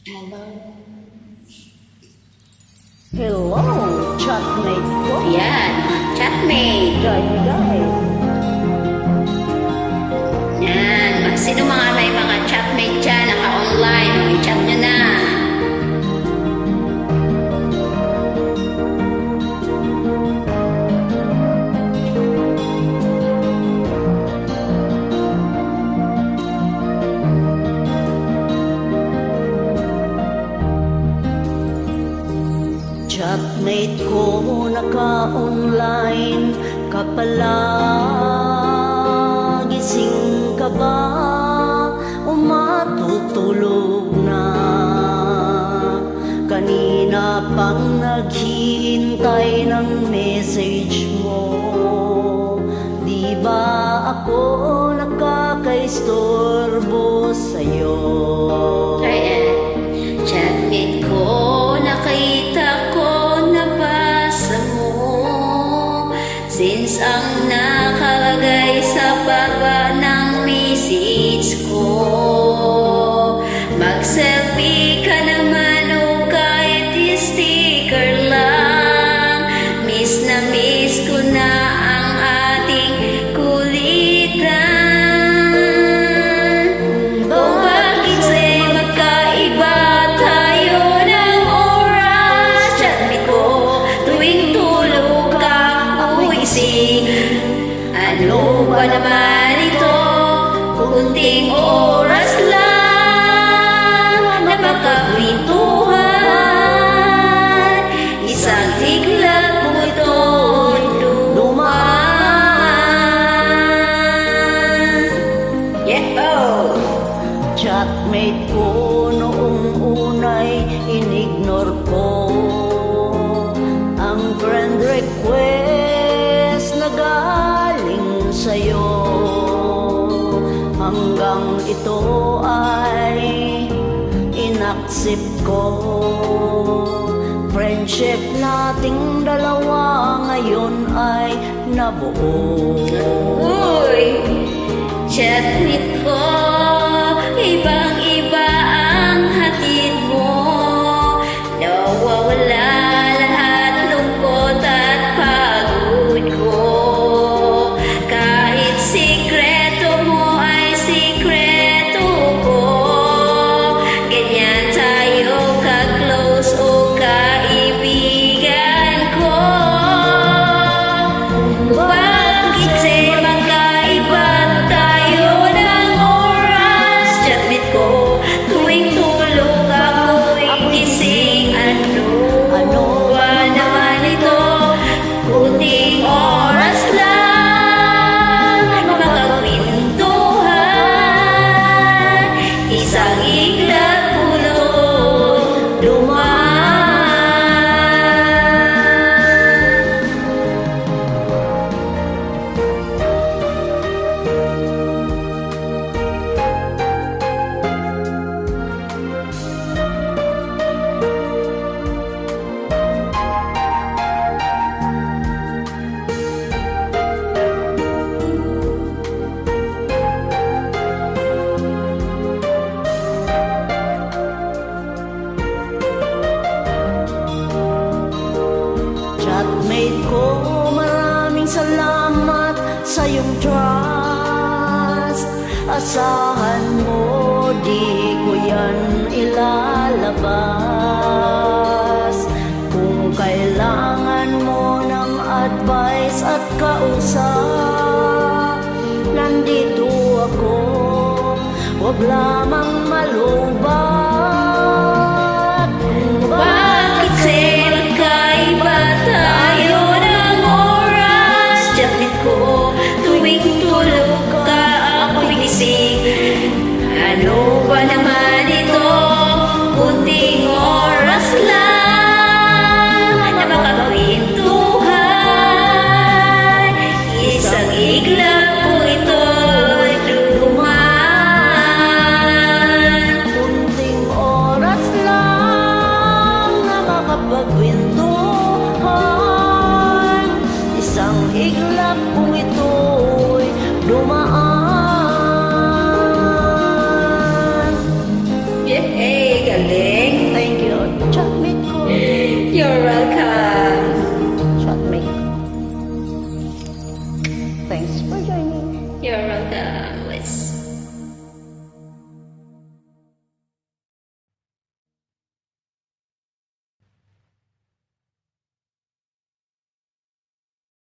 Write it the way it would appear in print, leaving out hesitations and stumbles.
Hello. Hello, chatmate ko. Yan, chatmate. Guys. Yan, sino may mga chatmate dyan, naka-online, i-chat nyo na. Chatmate ko, naka-online ka pala. Gising ka ba? O matutulog na? Kanina pang naghihintay ng message mo. Di ba ako nakakaistorbo sa'yo? Chatmate ko, nakita ko, nabasa mo. Since ang nakalagay sa baba ng message ko, mag-selfie ka naman o kahit sticker lang. Miss na miss ko na ang ating kulitan. Kung bakit sa'y magkaiba tayo ng oras. Chatmate ko, tuwing tulog ako gising. Ano ba naman ito? Kunting oras lang na makapintuhan. Isang higlat mo ito'y dumaan. Yeah, Chatmate ko, noong unay inignore ko ang friend request na galing sa'yo. Hanggang ito ay inaccept ko. Friendship nating dalawa ngayon ay nabuo. Uy, chatmate ko, ibang-iba ang hatid mo. Nawawala lahat lungkot at pagod ko. Kahit sikreto mo ay sikreto ko. Ganyan tayo ka-close o kaibigan ko. Bakit sa'y magkaiba tayo ng oras? Chatmate ko, tuwing tulog ako'y gising. Ano ba naman ito? Kunting oras lang makapintuhan. Isang iglat pulot dumaan. Chatmate ko, maraming salamat sa iyong trust. Asahan mo, di ko yan ilalabas. Kung kailangan mo ng advice at kausap, nandito ako, huwag lamang malubas.